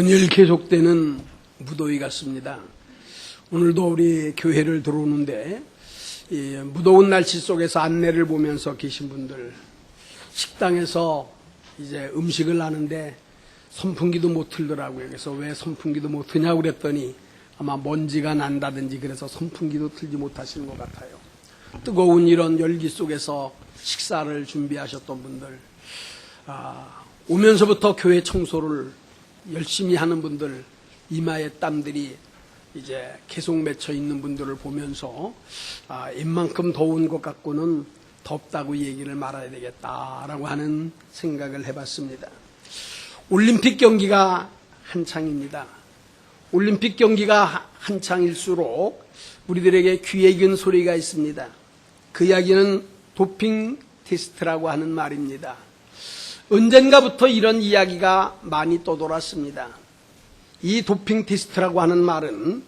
연일 계속되는 무더위 같습니다. 오늘도 우리 교회를 들어오는데 무더운 날씨 속에서 안내를 보면서 계신 분들, 식당에서 이제 음식을 하는데 선풍기도 못 틀더라고요. 그래서 왜 선풍기도 못 트냐고 그랬더니 아마 먼지가 난다든지 그래서 선풍기도 틀지 못하시는 것 같아요. 뜨거운 이런 열기 속에서 식사를 준비하셨던 분들, 오면서부터 교회 청소를 열심히 하는 분들, 이마에 땀들이 이제 계속 맺혀 있는 분들을 보면서 입만큼 더운 것 같고는 덥다고 얘기를 말아야 되겠다라고 하는 생각을 해봤습니다. 올림픽 경기가 한창입니다. 올림픽 경기가 한창일수록 우리들에게 귀에 익은 소리가 있습니다. 그 이야기는 도핑 테스트라고 하는 말입니다. 언젠가부터 이런 이야기가 많이 떠돌았습니다. 이 도핑 테스트라고 하는 말은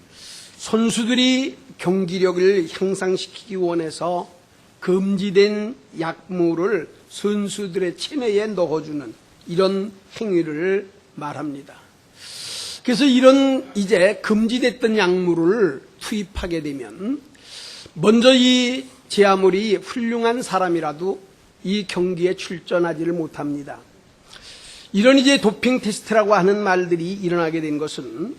선수들이 경기력을 향상시키기 원해서 금지된 약물을 선수들의 체내에 넣어주는 이런 행위를 말합니다. 그래서 이런 이제 금지됐던 약물을 투입하게 되면 먼저 이 제아무리 훌륭한 사람이라도 이 경기에 출전하지를 못합니다. 이런 이제 도핑 테스트라고 하는 말들이 일어나게 된 것은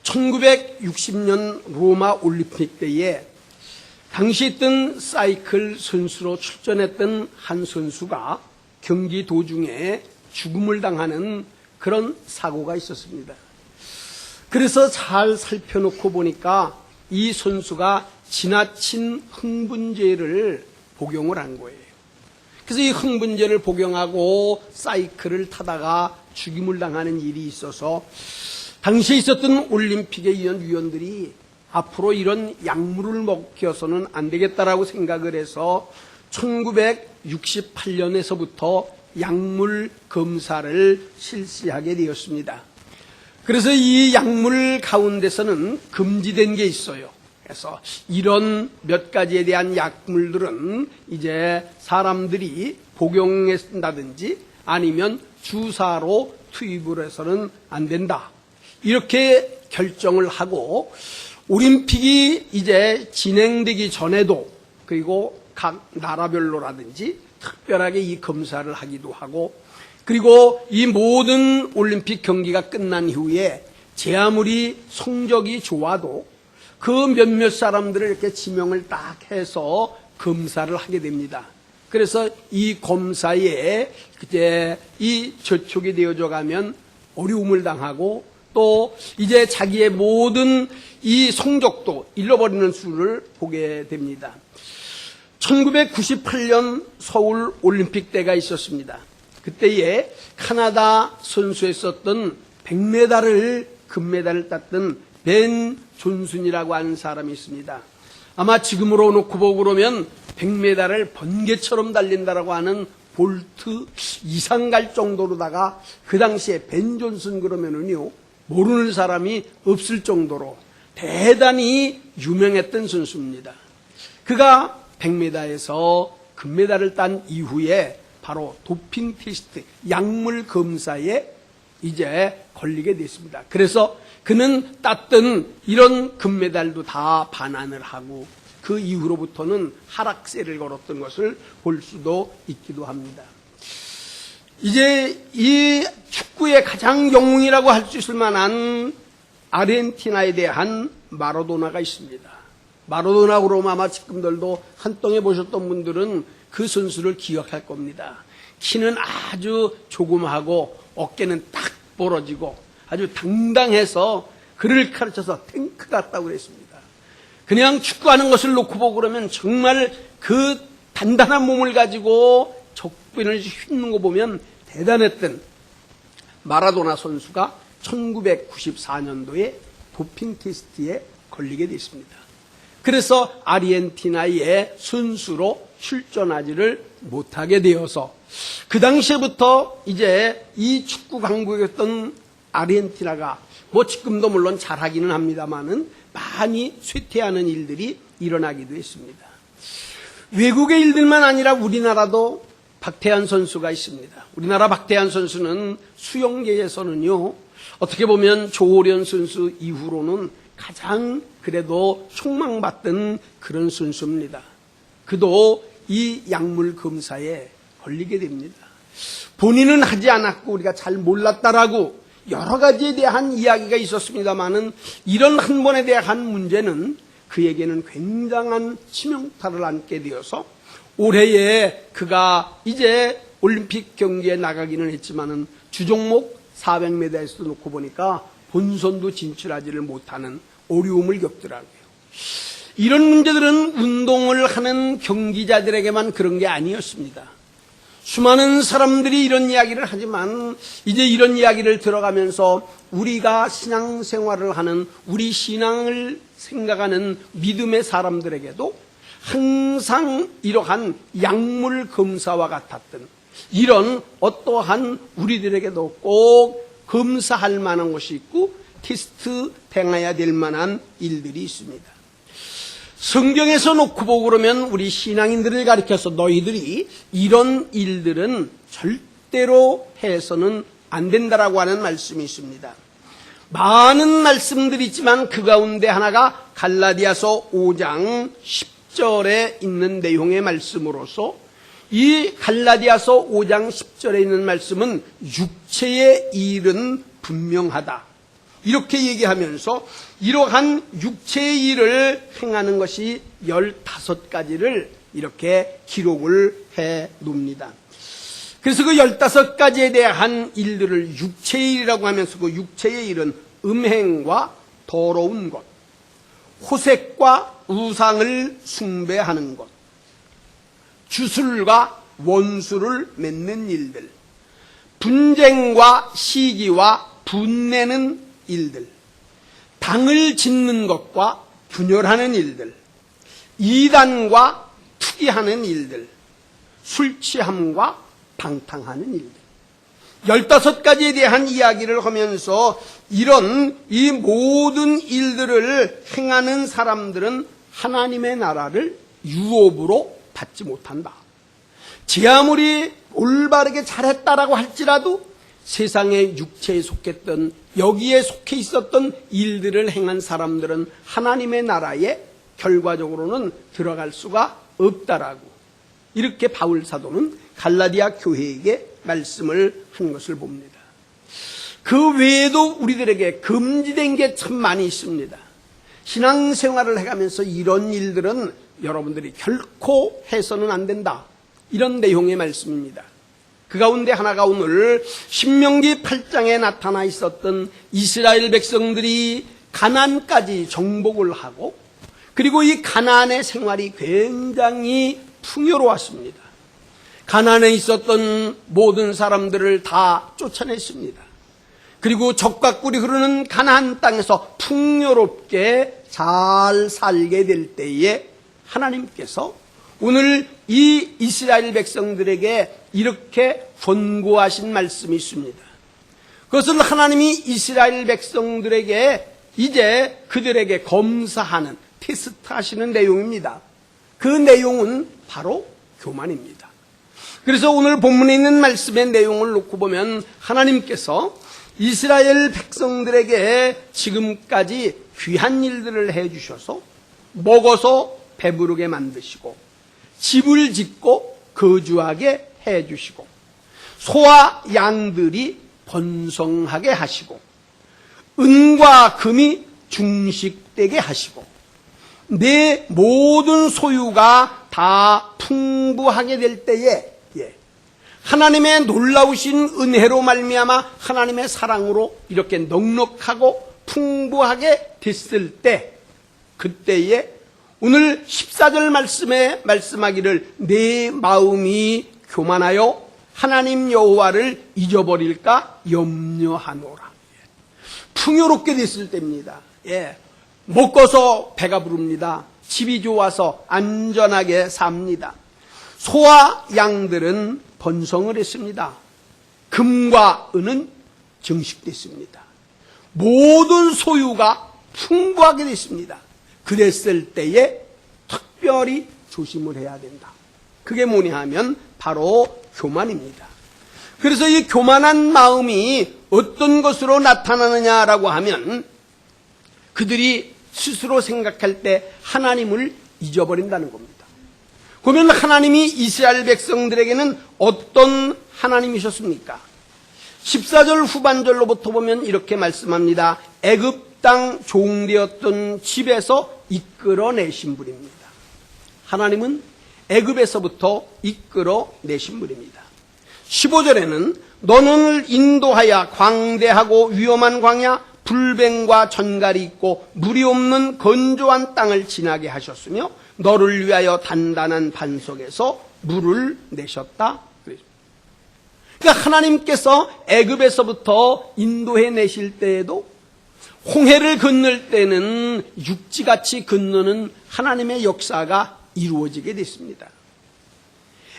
1960년 로마 올림픽 때에 당시 있던 사이클 선수로 출전했던 한 선수가 경기 도중에 죽음을 당하는 그런 사고가 있었습니다. 그래서 잘 살펴놓고 보니까 이 선수가 지나친 흥분제를 복용을 한 거예요. 그래서 이 흥분제를 복용하고 사이클을 타다가 죽임을 당하는 일이 있어서 당시에 있었던 올림픽의 위원들이 앞으로 이런 약물을 먹혀서는 안 되겠다라고 생각을 해서 1968년에서부터 약물 검사를 실시하게 되었습니다. 그래서 이 약물 가운데서는 금지된 게 있어요. 그래서 이런 몇 가지에 대한 약물들은 이제 사람들이 복용한다든지 아니면 주사로 투입을 해서는 안 된다. 이렇게 결정을 하고 올림픽이 이제 진행되기 전에도 그리고 각 나라별로라든지 특별하게 이 검사를 하기도 하고 그리고 이 모든 올림픽 경기가 끝난 이후에 제 아무리 성적이 좋아도 그 몇몇 사람들을 이렇게 지명을 딱 해서 검사를 하게 됩니다. 그래서 이 검사에 이제 이 저촉이 되어져 가면 어려움을 당하고 또 이제 자기의 모든 이 성적도 잃어버리는 수를 보게 됩니다. 1998년 서울 올림픽 때가 있었습니다. 그때에 카나다 선수에 썼던 100m를 금메달을 땄던 벤 존슨이라고 하는 사람이 있습니다. 아마 지금으로 놓고 보고 그러면 100m를 번개처럼 달린다라고 하는 볼트 이상 갈 정도로다가 그 당시에 벤 존슨 그러면은요 모르는 사람이 없을 정도로 대단히 유명했던 선수입니다. 그가 100m에서 금메달을 딴 이후에 바로 도핑 테스트, 약물 검사에 이제 걸리게 됐습니다. 그래서 그는 땄던 이런 금메달도 다 반환을 하고 그 이후로부터는 하락세를 걸었던 것을 볼 수도 있기도 합니다. 이제 이 축구의 가장 영웅이라고 할 수 있을 만한 아르헨티나에 대한 마라도나가 있습니다. 마라도나 그러면 아마 지금들도 한동에 보셨던 분들은 그 선수를 기억할 겁니다. 키는 아주 조그마하고 어깨는 딱 벌어지고 아주 당당해서 그를 가르쳐서 탱크 같다고 그랬습니다. 그냥 축구하는 것을 놓고 보고 그러면 정말 그 단단한 몸을 가지고 적빈을 휘는 거 보면 대단했던 마라도나 선수가 1994년도에 도핑 테스트에 걸리게 됐습니다. 그래서 아르헨티나의 선수로 출전하지를 못하게 되어서 그 당시에부터 이제 이 축구 강국이었던 아르헨티나가 뭐 지금도 물론 잘하기는 합니다만은 많이 쇠퇴하는 일들이 일어나기도 했습니다. 외국의 일들만 아니라 우리나라도 박태환 선수가 있습니다. 우리나라 박태환 선수는 수영계에서는요 어떻게 보면 조호련 선수 이후로는 가장 그래도 촉망받던 그런 선수입니다. 그도 이 약물 검사에 걸리게 됩니다. 본인은 하지 않았고 우리가 잘 몰랐다라고 여러 가지에 대한 이야기가 있었습니다만은 이런 한 번에 대한 문제는 그에게는 굉장한 치명타를 안게 되어서 올해에 그가 이제 올림픽 경기에 나가기는 했지만은 주종목 400m에서 놓고 보니까 본선도 진출하지를 못하는 어려움을 겪더라고요. 이런 문제들은 운동을 하는 경기자들에게만 그런 게 아니었습니다. 수많은 사람들이 이런 이야기를 하지만 이제 이런 이야기를 들어가면서 우리가 신앙생활을 하는 우리 신앙을 생각하는 믿음의 사람들에게도 항상 이러한 약물 검사와 같았던 이런 어떠한 우리들에게도 꼭 검사할 만한 것이 있고 테스트 행해야 될 만한 일들이 있습니다. 성경에서 놓고 보고 그러면 우리 신앙인들을 가리켜서 너희들이 이런 일들은 절대로 해서는 안 된다라고 하는 말씀이 있습니다. 많은 말씀들이 있지만 그 가운데 하나가 갈라디아서 5장 10절에 있는 내용의 말씀으로서 이 갈라디아서 5장 10절에 있는 말씀은 육체의 일은 분명하다. 이렇게 얘기하면서 이러한 육체의 일을 행하는 것이 15가지를 이렇게 기록을 해 놓습니다. 그래서 그 15가지에 대한 일들을 육체의 일이라고 하면서 그 육체의 일은 음행과 더러운 것, 호색과 우상을 숭배하는 것, 주술과 원수를 맺는 일들, 분쟁과 시기와 분내는 일들, 당을 짓는 것과 분열하는 일들, 이단과 투기하는 일들, 술 취함과 방탕하는 일들, 15가지에 대한 이야기를 하면서 이런 이 모든 일들을 행하는 사람들은 하나님의 나라를 유업으로 받지 못한다. 제 아무리 올바르게 잘했다라고 할지라도 세상의 육체에 속했던 여기에 속해 있었던 일들을 행한 사람들은 하나님의 나라에 결과적으로는 들어갈 수가 없다라고 이렇게 바울 사도는 갈라디아 교회에게 말씀을 한 것을 봅니다. 그 외에도 우리들에게 금지된 게 참 많이 있습니다. 신앙생활을 해가면서 이런 일들은 여러분들이 결코 해서는 안 된다. 이런 내용의 말씀입니다. 그 가운데 하나가 오늘 신명기 8장에 나타나 있었던 이스라엘 백성들이 가나안까지 정복을 하고 그리고 이 가나안의 생활이 굉장히 풍요로웠습니다. 가나안에 있었던 모든 사람들을 다 쫓아냈습니다. 그리고 적과 꿀이 흐르는 가나안 땅에서 풍요롭게 잘 살게 될 때에 하나님께서 오늘 이 이스라엘 백성들에게 이렇게 권고하신 말씀이 있습니다. 그것을 하나님이 이스라엘 백성들에게 이제 그들에게 검사하는 테스트하시는 내용입니다. 그 내용은 바로 교만입니다. 그래서 오늘 본문에 있는 말씀의 내용을 놓고 보면 하나님께서 이스라엘 백성들에게 지금까지 귀한 일들을 해주셔서 먹어서 배부르게 만드시고 집을 짓고 거주하게 해주시고 소와 양들이 번성하게 하시고 은과 금이 중식되게 하시고 내 모든 소유가 다 풍부하게 될 때에 하나님의 놀라우신 은혜로 말미암아 하나님의 사랑으로 이렇게 넉넉하고 풍부하게 됐을 때 그때에 오늘 14절 말씀에 말씀하기를 내 마음이 교만하여 하나님 여호와를 잊어버릴까 염려하노라. 풍요롭게 됐을 때입니다. 먹고서 배가 부릅니다. 집이 좋아서 안전하게 삽니다. 소와 양들은 번성을 했습니다. 금과 은은 증식됐습니다. 모든 소유가 풍부하게 됐습니다. 그랬을 때에 특별히 조심을 해야 된다. 그게 뭐냐 하면 바로 교만입니다. 그래서 이 교만한 마음이 어떤 것으로 나타나느냐라고 하면 그들이 스스로 생각할 때 하나님을 잊어버린다는 겁니다. 그러면 하나님이 이스라엘 백성들에게는 어떤 하나님이셨습니까? 14절 후반절로부터 보면 이렇게 말씀합니다. 애굽 땅 종되었던 집에서 이끌어내신 분입니다. 하나님은 애굽에서부터 이끌어내신 분입니다. 15절에는 너는 인도하여 광대하고 위험한 광야 불뱀과 전갈이 있고 물이 없는 건조한 땅을 지나게 하셨으며 너를 위하여 단단한 반석에서 물을 내셨다. 그러니까 하나님께서 애굽에서부터 인도해 내실 때에도 홍해를 건널 때는 육지같이 건너는 하나님의 역사가 이루어지게 됐습니다.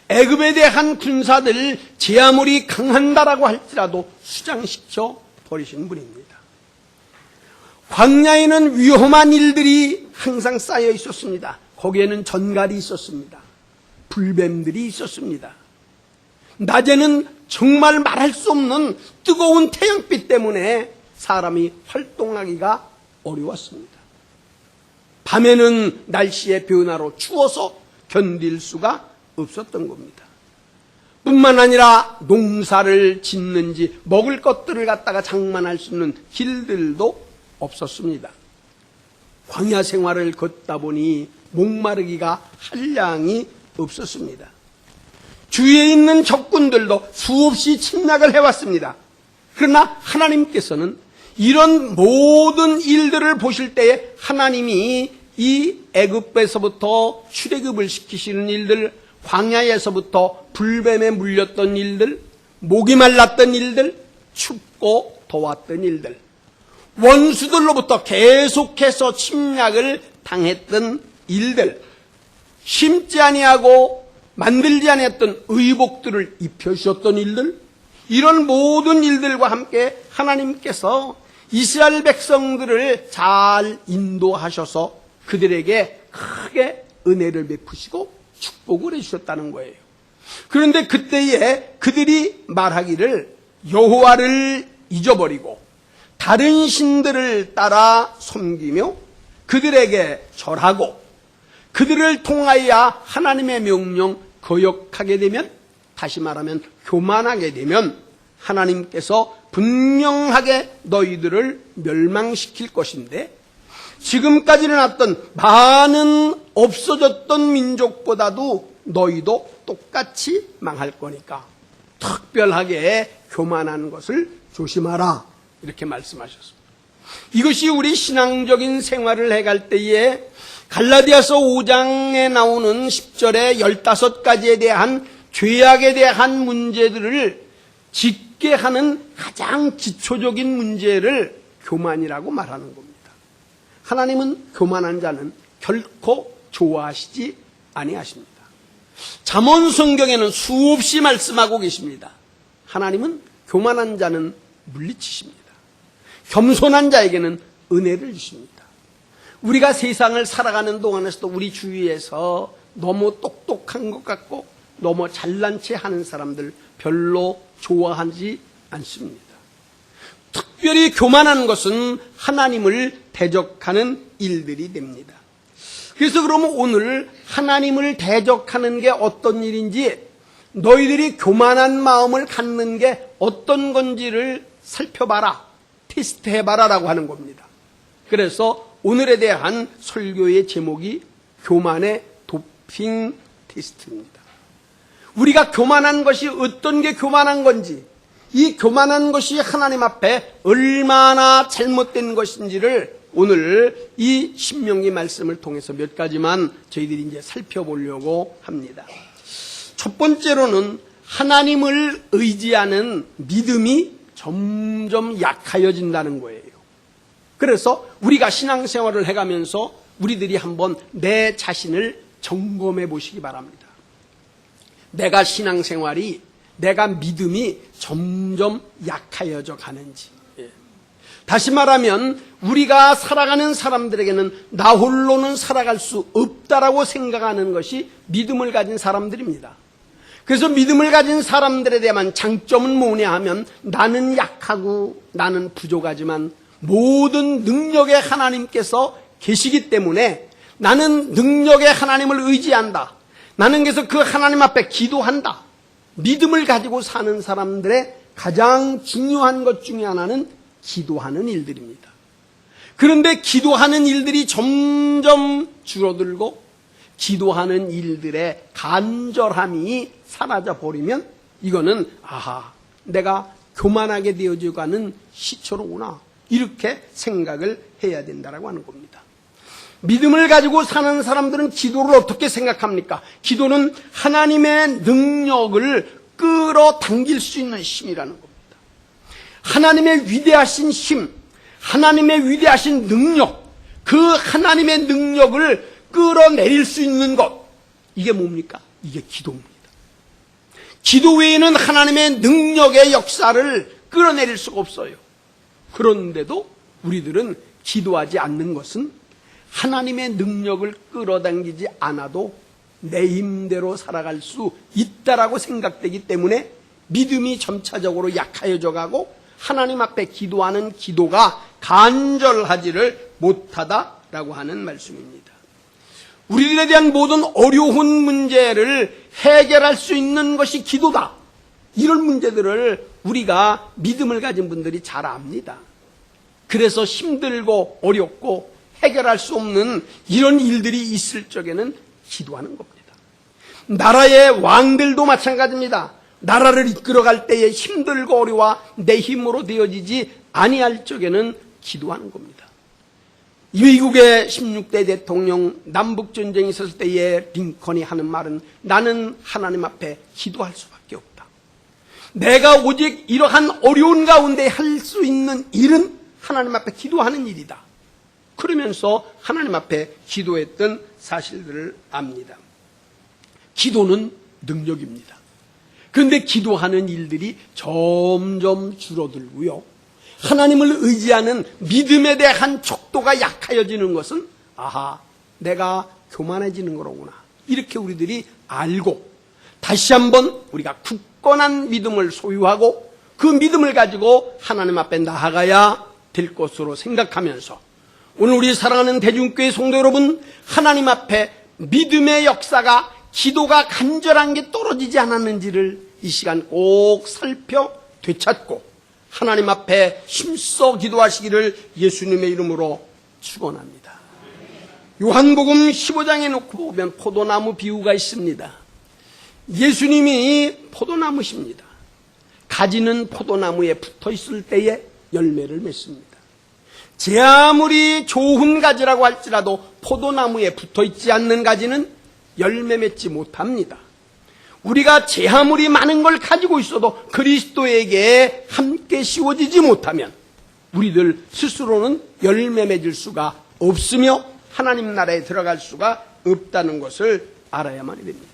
애굽에 대한 군사들 제 아무리 강한다라고 할지라도 수장시켜 버리신 분입니다. 광야에는 위험한 일들이 항상 쌓여 있었습니다. 거기에는 전갈이 있었습니다. 불뱀들이 있었습니다. 낮에는 정말 말할 수 없는 뜨거운 태양빛 때문에 사람이 활동하기가 어려웠습니다. 밤에는 날씨의 변화로 추워서 견딜 수가 없었던 겁니다. 뿐만 아니라 농사를 짓는지 먹을 것들을 갖다가 장만할 수 있는 길들도 없었습니다. 광야 생활을 걷다 보니 목마르기가 한량이 없었습니다. 주위에 있는 적군들도 수없이 침략을 해왔습니다. 그러나 하나님께서는 이런 모든 일들을 보실 때에 하나님이 이 애굽에서부터 출애굽을 시키시는 일들, 광야에서부터 불뱀에 물렸던 일들, 목이 말랐던 일들, 춥고 더웠던 일들, 원수들로부터 계속해서 침략을 당했던 일들, 심지 아니하고 만들지 아니했던 의복들을 입혀주셨던 일들, 이런 모든 일들과 함께 하나님께서 이스라엘 백성들을 잘 인도하셔서 그들에게 크게 은혜를 베푸시고 축복을 해주셨다는 거예요. 그런데 그때에 그들이 말하기를 여호와를 잊어버리고 다른 신들을 따라 섬기며 그들에게 절하고 그들을 통하여 하나님의 명령 거역하게 되면, 다시 말하면 교만하게 되면 하나님께서 분명하게 너희들을 멸망시킬 것인데, 지금까지 일어났던 많은 없어졌던 민족보다도 너희도 똑같이 망할 거니까 특별하게 교만한 것을 조심하라, 이렇게 말씀하셨습니다. 이것이 우리 신앙적인 생활을 해갈 때에 갈라디아서 5장에 나오는 10절에 15가지에 대한 죄악에 대한 문제들을 짚게 하는 가장 기초적인 문제를 교만이라고 말하는 겁니다. 하나님은 교만한 자는 결코 좋아하시지 아니하십니다. 잠언 성경에는 수없이 말씀하고 계십니다. 하나님은 교만한 자는 물리치십니다. 겸손한 자에게는 은혜를 주십니다. 우리가 세상을 살아가는 동안에서도 우리 주위에서 너무 똑똑한 것 같고 너무 잘난 체 하는 사람들 별로 좋아하지 않습니다. 특별히 교만한 것은 하나님을 대적하는 일들이 됩니다. 그래서 그러면 오늘 하나님을 대적하는 게 어떤 일인지, 너희들이 교만한 마음을 갖는 게 어떤 건지를 살펴봐라, 테스트해봐라 라고 하는 겁니다. 그래서 오늘에 대한 설교의 제목이 교만의 도핑 테스트입니다. 우리가 교만한 것이 어떤 게 교만한 건지, 이 교만한 것이 하나님 앞에 얼마나 잘못된 것인지를 오늘 이 신명기 말씀을 통해서 몇 가지만 저희들이 이제 살펴보려고 합니다. 첫 번째로는 하나님을 의지하는 믿음이 점점 약해진다는 거예요. 그래서 우리가 신앙생활을 해가면서 우리들이 한번 내 자신을 점검해 보시기 바랍니다. 내가 신앙생활이, 내가 믿음이 점점 약해져 가는지. 다시 말하면 우리가 살아가는 사람들에게는 나 홀로는 살아갈 수 없다라고 생각하는 것이 믿음을 가진 사람들입니다. 그래서 믿음을 가진 사람들에 대한 장점은 뭐냐 하면 나는 약하고 나는 부족하지만 모든 능력의 하나님께서 계시기 때문에 나는 능력의 하나님을 의지한다. 나는 그래서 그 하나님 앞에 기도한다. 믿음을 가지고 사는 사람들의 가장 중요한 것 중에 하나는 기도하는 일들입니다. 그런데 기도하는 일들이 점점 줄어들고 기도하는 일들의 간절함이 사라져 버리면 이거는 내가 교만하게 되어져가는 시초로구나 이렇게 생각을 해야 된다고 하는 겁니다. 믿음을 가지고 사는 사람들은 기도를 어떻게 생각합니까? 기도는 하나님의 능력을 끌어당길 수 있는 힘이라는 겁니다. 하나님의 위대하신 힘, 하나님의 위대하신 능력, 그 하나님의 능력을 끌어내릴 수 있는 것, 이게 뭡니까? 이게 기도입니다. 기도 외에는 하나님의 능력의 역사를 끌어내릴 수가 없어요. 그런데도 우리들은 기도하지 않는 것은 하나님의 능력을 끌어당기지 않아도 내 힘대로 살아갈 수 있다라고 생각되기 때문에 믿음이 점차적으로 약해져 가고 하나님 앞에 기도하는 기도가 간절하지를 못하다라고 하는 말씀입니다. 우리들에 대한 모든 어려운 문제를 해결할 수 있는 것이 기도다. 이런 문제들을 우리가 믿음을 가진 분들이 잘 압니다. 그래서 힘들고 어렵고 해결할 수 없는 이런 일들이 있을 적에는 기도하는 겁니다. 나라의 왕들도 마찬가지입니다. 나라를 이끌어갈 때에 힘들고 어려워 내 힘으로 되어지지 아니할 적에는 기도하는 겁니다. 미국의 16대 대통령 남북전쟁이 있었을 때에 링컨이 하는 말은 나는 하나님 앞에 기도할 수밖에 없다. 내가 오직 이러한 어려운 가운데 할 수 있는 일은 하나님 앞에 기도하는 일이다. 그러면서 하나님 앞에 기도했던 사실들을 압니다. 기도는 능력입니다. 그런데 기도하는 일들이 점점 줄어들고요. 하나님을 의지하는 믿음에 대한 척도가 약해지는 것은 내가 교만해지는 거로구나. 이렇게 우리들이 알고 다시 한번 우리가 굳건한 믿음을 소유하고 그 믿음을 가지고 하나님 앞에 나아가야 될 것으로 생각하면서 오늘 우리 사랑하는 대중교회 성도 여러분, 하나님 앞에 믿음의 역사가 기도가 간절한 게 떨어지지 않았는지를 이 시간 꼭 살펴 되찾고 하나님 앞에 힘써 기도하시기를 예수님의 이름으로 축원합니다. 요한복음 15장에 놓고 보면 포도나무 비유가 있습니다. 예수님이 포도나무십니다. 가지는 포도나무에 붙어 있을 때에 열매를 맺습니다. 제 아무리 좋은 가지라고 할지라도 포도나무에 붙어 있지 않는 가지는 열매 맺지 못합니다. 우리가 제 아무리 많은 걸 가지고 있어도 그리스도에게 함께 씌워지지 못하면 우리들 스스로는 열매 맺을 수가 없으며 하나님 나라에 들어갈 수가 없다는 것을 알아야만 됩니다.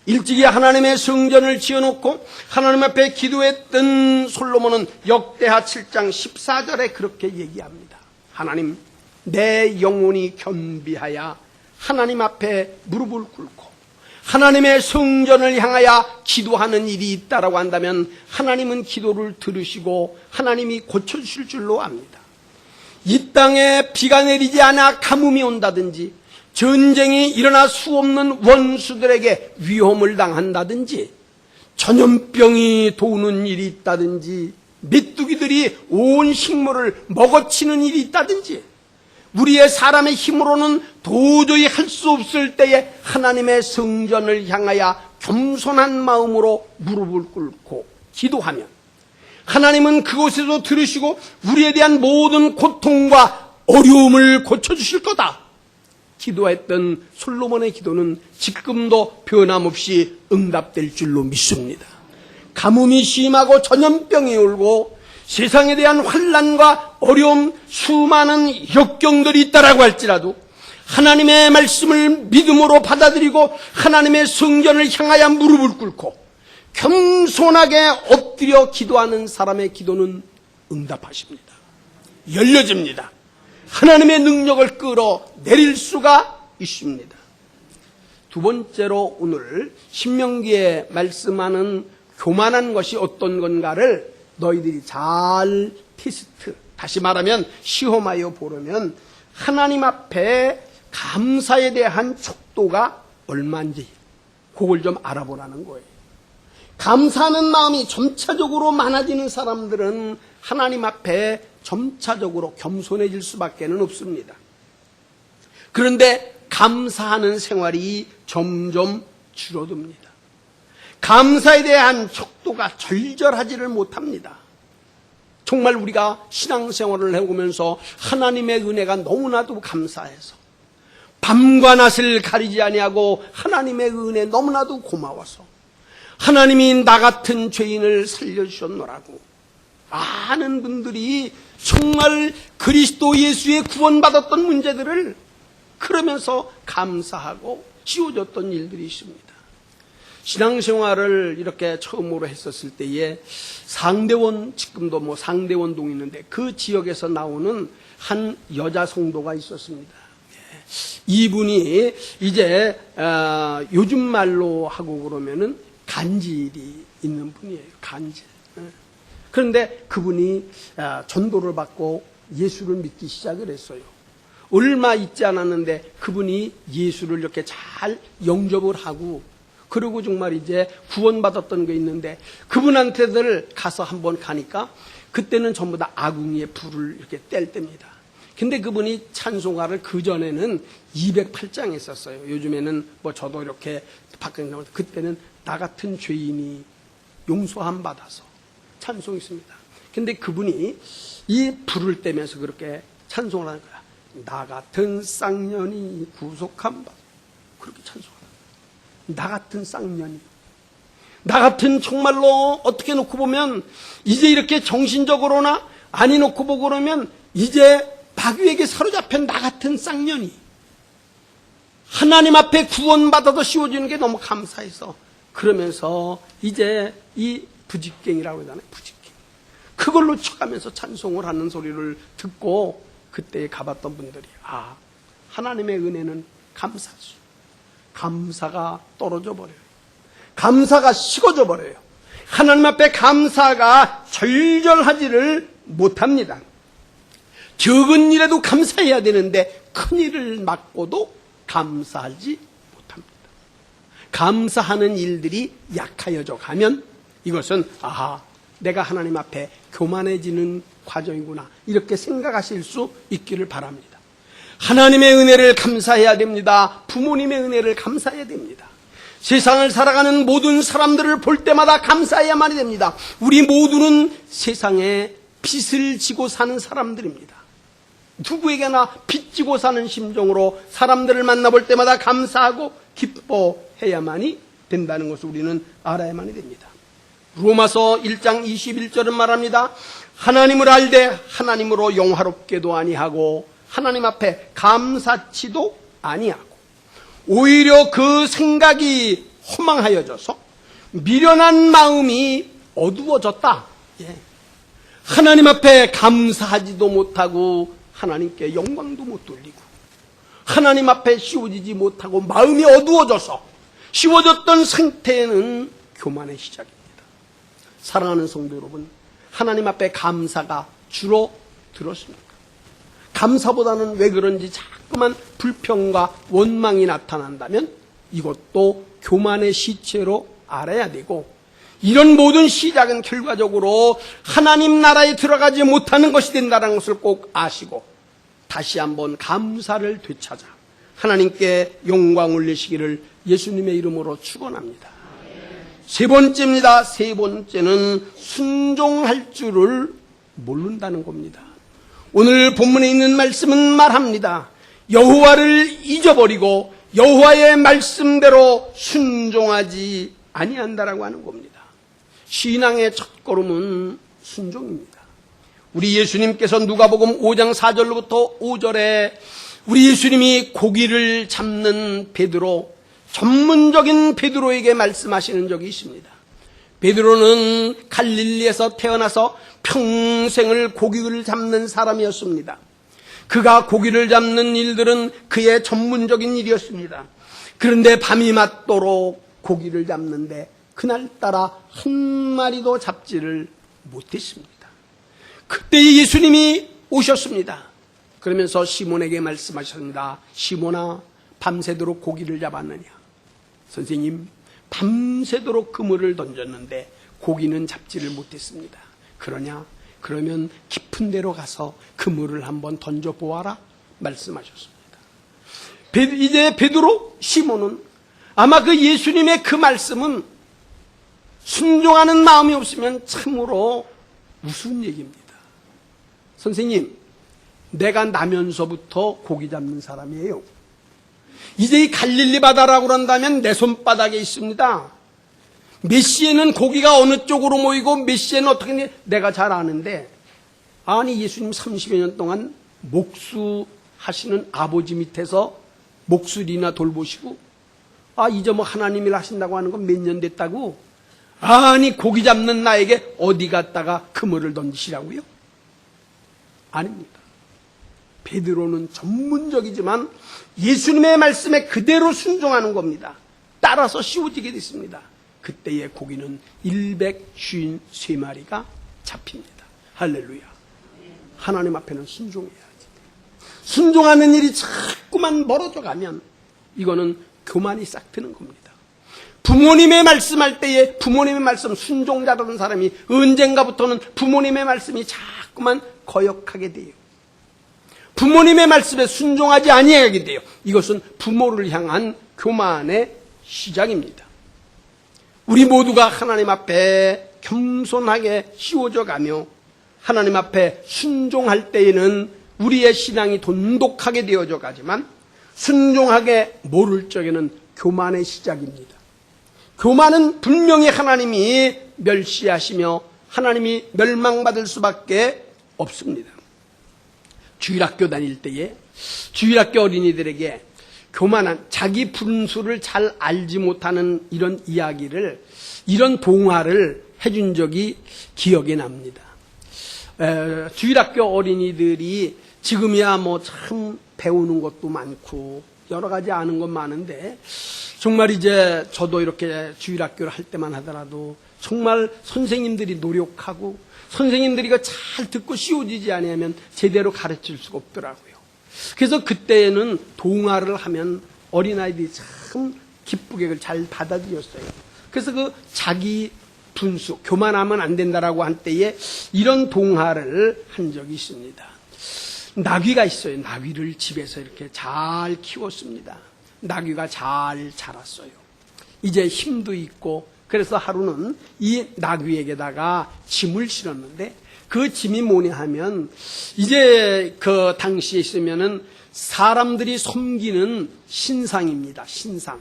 일찍이 하나님의 성전을 지어놓고 하나님 앞에 기도했던 솔로몬은 역대하 7장 14절에 그렇게 얘기합니다. 하나님, 내 영혼이 겸비하여 하나님 앞에 무릎을 꿇고 하나님의 성전을 향하여 기도하는 일이 있다라고 한다면 하나님은 기도를 들으시고 하나님이 고쳐주실 줄로 압니다. 이 땅에 비가 내리지 않아 가뭄이 온다든지 전쟁이 일어나 수없는 원수들에게 위험을 당한다든지 전염병이 도는 일이 있다든지 메뚜기들이 온 식물을 먹어치는 일이 있다든지 우리의 사람의 힘으로는 도저히 할 수 없을 때에 하나님의 성전을 향하여 겸손한 마음으로 무릎을 꿇고 기도하면 하나님은 그곳에서 들으시고 우리에 대한 모든 고통과 어려움을 고쳐주실 거다. 기도했던 솔로몬의 기도는 지금도 변함없이 응답될 줄로 믿습니다. 가뭄이 심하고 전염병이 올고 세상에 대한 환난과 어려움, 수많은 역경들이 있다라고 할지라도 하나님의 말씀을 믿음으로 받아들이고 하나님의 성전을 향하여 무릎을 꿇고 겸손하게 엎드려 기도하는 사람의 기도는 응답하십니다. 열려집니다. 하나님의 능력을 끌어내릴 수가 있습니다. 두 번째로 오늘 신명기에 말씀하는 교만한 것이 어떤 건가를 너희들이 잘 테스트, 다시 말하면 시험하여 보려면 하나님 앞에 감사에 대한 척도가 얼마인지 그걸 좀 알아보라는 거예요. 감사하는 마음이 점차적으로 많아지는 사람들은 하나님 앞에 점차적으로 겸손해질 수밖에 없습니다. 그런데 감사하는 생활이 점점 줄어듭니다. 감사에 대한 척도가 절절하지를 못합니다. 정말 우리가 신앙생활을 해오면서 하나님의 은혜가 너무나도 감사해서 밤과 낮을 가리지 아니하고 하나님의 은혜 너무나도 고마워서 하나님이 나 같은 죄인을 살려주셨노라고 많은 분들이 정말 그리스도 예수의 구원받았던 문제들을 그러면서 감사하고 지워졌던 일들이 있습니다. 신앙생활을 이렇게 처음으로 했었을 때에 상대원, 지금도 상대원동이 있는데 그 지역에서 나오는 한 여자 성도가 있었습니다. 이분이 이제 요즘 말로 하고 그러면은 간질이 있는 분이에요. 간질. 그런데 그분이 전도를 받고 예수를 믿기 시작을 했어요. 얼마 있지 않았는데 그분이 예수를 이렇게 잘 영접을 하고 그리고 정말 이제 구원받았던 게 있는데 그분한테들 가서 한번 가니까 그때는 전부 다 아궁이에 불을 이렇게 뗄 때입니다. 근데 그분이 찬송가를 그전에는 208장 했었어요. 요즘에는 저도 이렇게 바뀌었는데 그때는 나 같은 죄인이 용서함 받아서 찬송했습니다. 근데 그분이 이 불을 떼면서 그렇게 찬송을 하는 거야. 나 같은 쌍년이 구속함 받아. 그렇게 찬송을 나 같은 쌍년이. 나 같은 정말로 어떻게 놓고 보면 이제 이렇게 정신적으로나 아니 놓고 보고 그러면 이제 마귀에게 사로잡힌 나 같은 쌍년이 하나님 앞에 구원받아서 씌워지는 게 너무 감사해서 그러면서 이제 이 부직갱이라고 하잖아요. 부직갱. 그걸로 쳐가면서 찬송을 하는 소리를 듣고 그때 가봤던 분들이 하나님의 은혜는 감사죠. 감사가 떨어져 버려요. 감사가 식어져 버려요. 하나님 앞에 감사가 절절하지를 못합니다. 적은 일에도 감사해야 되는데 큰 일을 맡고도 감사하지 못합니다. 감사하는 일들이 약하여져 가면 이것은 내가 하나님 앞에 교만해지는 과정이구나 이렇게 생각하실 수 있기를 바랍니다. 하나님의 은혜를 감사해야 됩니다. 부모님의 은혜를 감사해야 됩니다. 세상을 살아가는 모든 사람들을 볼 때마다 감사해야만이 됩니다. 우리 모두는 세상에 빚을 지고 사는 사람들입니다. 누구에게나 빚지고 사는 심정으로 사람들을 만나볼 때마다 감사하고 기뻐해야만이 된다는 것을 우리는 알아야만이 됩니다. 로마서 1장 21절은 말합니다. 하나님을 알되 하나님으로 영화롭게도 아니하고 하나님 앞에 감사치도 아니하고 오히려 그 생각이 허망하여져서 미련한 마음이 어두워졌다. 하나님 앞에 감사하지도 못하고 하나님께 영광도 못 돌리고 하나님 앞에 씌워지지 못하고 마음이 어두워져서 씌워졌던 상태는 교만의 시작입니다. 사랑하는 성도 여러분, 하나님 앞에 감사가 줄어들었습니까? 감사보다는 왜 그런지 자꾸만 불평과 원망이 나타난다면 이것도 교만의 시체로 알아야 되고 이런 모든 시작은 결과적으로 하나님 나라에 들어가지 못하는 것이 된다는 것을 꼭 아시고 다시 한번 감사를 되찾아 하나님께 영광 올리시기를 예수님의 이름으로 축원합니다. 세 번째입니다. 세 번째는 순종할 줄을 모른다는 겁니다. 오늘 본문에 있는 말씀은 말합니다. 여호와를 잊어버리고 여호와의 말씀대로 순종하지 아니한다라고 하는 겁니다. 신앙의 첫걸음은 순종입니다. 우리 예수님께서 누가복음 5장 4절로부터 5절에 우리 예수님이 고기를 잡는 베드로, 전문적인 베드로에게 말씀하시는 적이 있습니다. 베드로는 갈릴리에서 태어나서 평생을 고기를 잡는 사람이었습니다. 그가 고기를 잡는 일들은 그의 전문적인 일이었습니다. 그런데 밤이 맞도록 고기를 잡는데 그날따라 한 마리도 잡지를 못했습니다. 그때 예수님이 오셨습니다. 그러면서 시몬에게 말씀하셨습니다. 시몬아, 밤새도록 고기를 잡았느냐? 선생님, 밤새도록 그물을 던졌는데 고기는 잡지를 못했습니다. 그러냐? 그러면 깊은 데로 가서 그물을 한번 던져보아라 말씀하셨습니다. 이제 베드로, 시몬은 아마 그 예수님의 그 말씀은 순종하는 마음이 없으면 참으로 우스운 얘기입니다. 선생님, 내가 나면서부터 고기 잡는 사람이에요. 이제 이 갈릴리 바다라고 그런다면 내 손바닥에 있습니다. 몇 시에는 고기가 어느 쪽으로 모이고 몇 시에는 어떻게 했는지 내가 잘 아는데, 아니 예수님 30여 년 동안 목수하시는 아버지 밑에서 목수리나 돌보시고, 이제 뭐 하나님 일 하신다고 하는 건 몇 년 됐다고? 아니 고기 잡는 나에게 어디 갔다가 그물을 던지시라고요? 아닙니다. 베드로는 전문적이지만 예수님의 말씀에 그대로 순종하는 겁니다. 따라서 씌워지게 됐습니다. 그때의 고기는 153마리가 잡힙니다. 할렐루야. 하나님 앞에는 순종해야지. 순종하는 일이 자꾸만 멀어져 가면 이거는 교만이 싹 트는 겁니다. 부모님의 말씀할 때에 부모님의 말씀 순종자라는 사람이 언젠가부터는 부모님의 말씀이 자꾸만 거역하게 돼요. 부모님의 말씀에 순종하지 아니하게 돼요. 이것은 부모를 향한 교만의 시작입니다. 우리 모두가 하나님 앞에 겸손하게 씌워져 가며 하나님 앞에 순종할 때에는 우리의 신앙이 돈독하게 되어져 가지만 순종하게 모를 적에는 교만의 시작입니다. 교만은 분명히 하나님이 멸시하시며 하나님이 멸망받을 수밖에 없습니다. 주일학교 다닐 때에 주일학교 어린이들에게 교만한 자기 분수를 잘 알지 못하는 이런 이야기를, 이런 동화를 해준 적이 기억에 납니다. 주일학교 어린이들이 지금이야 뭐 참 배우는 것도 많고 여러 가지 아는 것 많은데, 정말 이제 저도 이렇게 주일학교를 할 때만 하더라도 정말 선생님들이 노력하고 선생님들이 이거 잘 듣고 씌워지지 않으면 제대로 가르칠 수가 없더라고요. 그래서 그때는 동화를 하면 어린아이들이 참 기쁘게 그걸 잘 받아들였어요. 그래서 그 자기 분수, 교만하면 안 된다라고 한 때에 이런 동화를 한 적이 있습니다. 나귀가 있어요. 나귀를 집에서 이렇게 잘 키웠습니다. 나귀가 잘 자랐어요. 이제 힘도 있고, 그래서 하루는 이 나귀에게다가 짐을 실었는데, 그 짐이 뭐냐 하면, 이제 그 당시에 있으면은 사람들이 섬기는 신상입니다. 신상.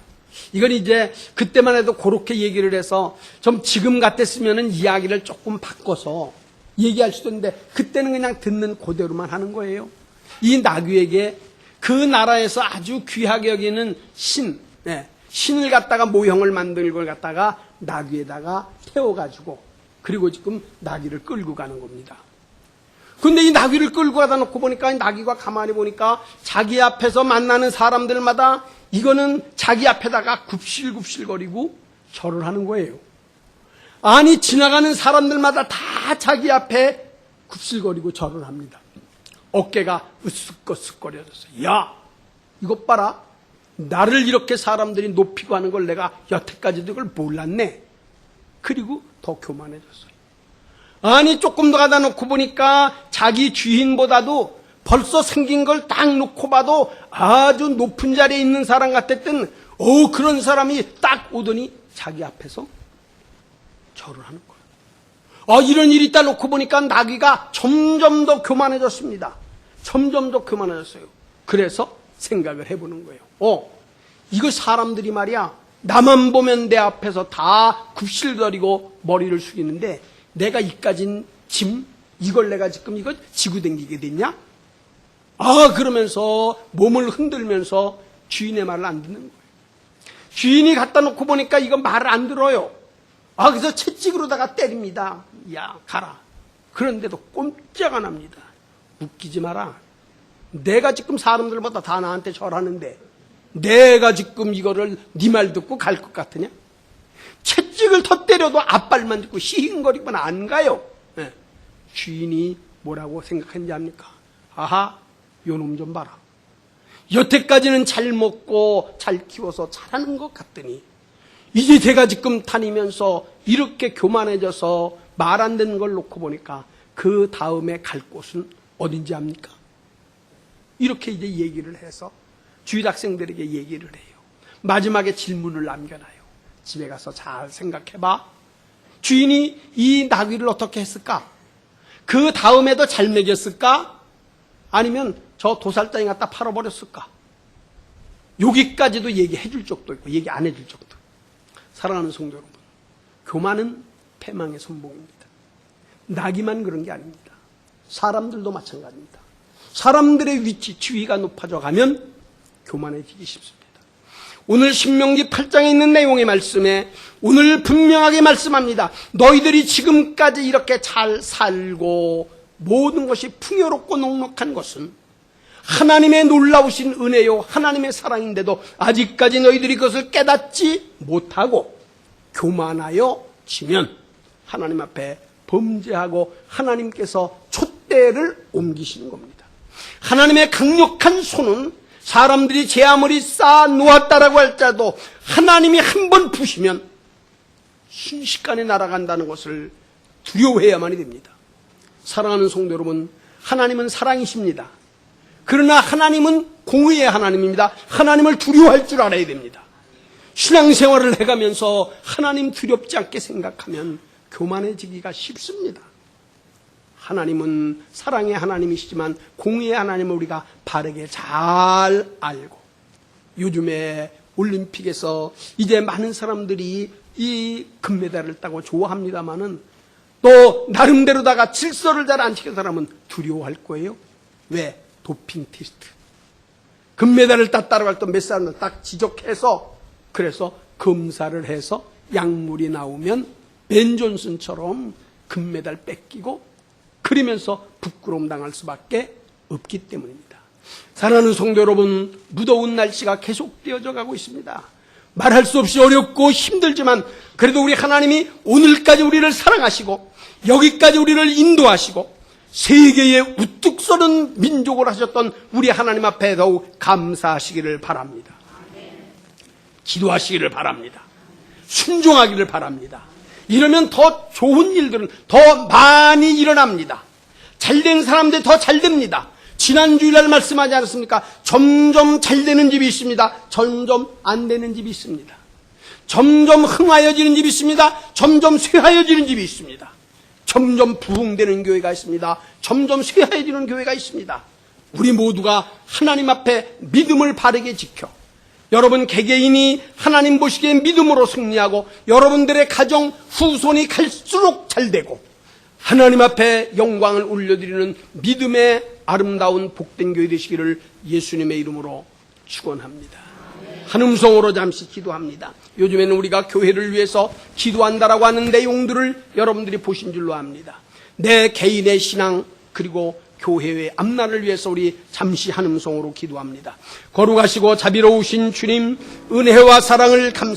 이건 이제 그때만 해도 그렇게 얘기를 해서 좀 지금 같았으면은 이야기를 조금 바꿔서 얘기할 수도 있는데, 그때는 그냥 듣는 그대로만 하는 거예요. 이 나귀에게 그 나라에서 아주 귀하게 여기는 신을 갖다가 모형을 만드는 걸 갖다가 나귀에다가 태워가지고, 그리고 지금 나귀를 끌고 가는 겁니다. 근데 이 나귀를 끌고 가다 놓고 보니까 이 나귀가 가만히 보니까 자기 앞에서 만나는 사람들마다 이거는 자기 앞에다가 굽실굽실거리고 절을 하는 거예요. 아니 지나가는 사람들마다 다 자기 앞에 굽실거리고 절을 합니다. 어깨가 으쓱거려졌어요. 야, 이것 봐라. 나를 이렇게 사람들이 높이고 하는 걸 내가 여태까지도 이걸 몰랐네. 그리고 더 교만해졌어요. 아니 조금 더 가다 놓고 보니까 자기 주인보다도 벌써 생긴 걸 딱 놓고 봐도 아주 높은 자리에 있는 사람 같았던 그런 사람이 딱 오더니 자기 앞에서 절을 하는 거예요. 이런 일이 있다 놓고 보니까 나귀가 점점 더 교만해졌습니다. 점점 더 교만해졌어요. 그래서 생각을 해보는 거예요. 이거 사람들이 말이야, 나만 보면 내 앞에서 다 굽실거리고 머리를 숙이는데 내가 이까진 짐, 이걸 내가 지금 이거 지고 댕기게 됐냐? 그러면서 몸을 흔들면서 주인의 말을 안 듣는 거예요. 주인이 갖다 놓고 보니까 이거 말을 안 들어요. 그래서 채찍으로다가 때립니다. 야, 가라. 그런데도 꼼짝 안 합니다. 웃기지 마라. 내가 지금 사람들보다 다 나한테 절하는데 내가 지금 이거를 네 말 듣고 갈 것 같으냐? 채찍을 더 때려도 앞발만 듣고 시행거리면 안 가요. 네. 주인이 뭐라고 생각했는지 압니까? 아하, 요놈 좀 봐라. 여태까지는 잘 먹고 잘 키워서 잘하는 것 같더니 이제 제가 지금 다니면서 이렇게 교만해져서 말 안 되는 걸 놓고 보니까 그 다음에 갈 곳은 어딘지 압니까? 이렇게 이제 얘기를 해서 주일 학생들에게 얘기를 해요. 마지막에 질문을 남겨놔요. 집에 가서 잘 생각해봐. 주인이 이 나귀를 어떻게 했을까? 그 다음에도 잘 먹였을까? 아니면 저 도살장에 갖다 팔아버렸을까? 여기까지도 얘기해 줄 적도 있고 얘기 안 해줄 적도. 사랑하는 성도 여러분, 교만은 패망의 선봉입니다. 나귀만 그런 게 아닙니다. 사람들도 마찬가지입니다. 사람들의 위치, 지위가 높아져 가면 교만해지기 쉽습니다. 오늘 신명기 8장에 있는 내용의 말씀에 오늘 분명하게 말씀합니다. 너희들이 지금까지 이렇게 잘 살고 모든 것이 풍요롭고 넉넉한 것은 하나님의 놀라우신 은혜요 하나님의 사랑인데도 아직까지 너희들이 그것을 깨닫지 못하고 교만하여 지면 하나님 앞에 범죄하고 하나님께서 촛대를 옮기시는 겁니다. 하나님의 강력한 손은 사람들이 제 아무리 쌓아 놓았다라고 할지라도 하나님이 한 번 부시면 순식간에 날아간다는 것을 두려워해야만이 됩니다. 사랑하는 성도 여러분, 하나님은 사랑이십니다. 그러나 하나님은 공의의 하나님입니다. 하나님을 두려워할 줄 알아야 됩니다. 신앙생활을 해가면서 하나님 두렵지 않게 생각하면 교만해지기가 쉽습니다. 하나님은 사랑의 하나님이시지만 공의의 하나님을 우리가 바르게 잘 알고, 요즘에 올림픽에서 이제 많은 사람들이 이 금메달을 따고 좋아합니다마는 또 나름대로다가 질서를 잘 안 지킨 사람은 두려워할 거예요. 왜? 도핑 테스트. 금메달을 땄다고 할 때 몇 사람들 딱 지적해서, 그래서 검사를 해서 약물이 나오면 벤 존슨처럼 금메달 뺏기고 그러면서 부끄러움 당할 수밖에 없기 때문입니다. 사랑하는 성도 여러분, 무더운 날씨가 계속되어져 가고 있습니다. 말할 수 없이 어렵고 힘들지만 그래도 우리 하나님이 오늘까지 우리를 사랑하시고 여기까지 우리를 인도하시고 세계에 우뚝 서는 민족을 하셨던 우리 하나님 앞에 더욱 감사하시기를 바랍니다. 기도하시기를 바랍니다. 순종하기를 바랍니다. 이러면 더 좋은 일들은 더 많이 일어납니다. 잘된 사람들이 더 잘됩니다. 지난 주일날 말씀하지 않았습니까? 점점 잘되는 집이 있습니다. 점점 안 되는 집이 있습니다. 점점 흥하여지는 집이 있습니다. 점점 쇠하여지는 집이 있습니다. 점점 부흥되는 교회가 있습니다. 점점 쇠하여지는 교회가 있습니다. 우리 모두가 하나님 앞에 믿음을 바르게 지켜 여러분 개개인이 하나님 보시기에 믿음으로 승리하고 여러분들의 가정 후손이 갈수록 잘되고 하나님 앞에 영광을 올려드리는 믿음의 아름다운 복된 교회 되시기를 예수님의 이름으로 축원합니다. 한 음성으로 잠시 기도합니다. 요즘에는 우리가 교회를 위해서 기도한다라고 하는 내용들을 여러분들이 보신 줄로 압니다. 내 개인의 신앙 그리고 교회의 앞날을 위해서 우리 잠시 한 음성으로 기도합니다. 거룩하시고 자비로우신 주님, 은혜와 사랑을 감사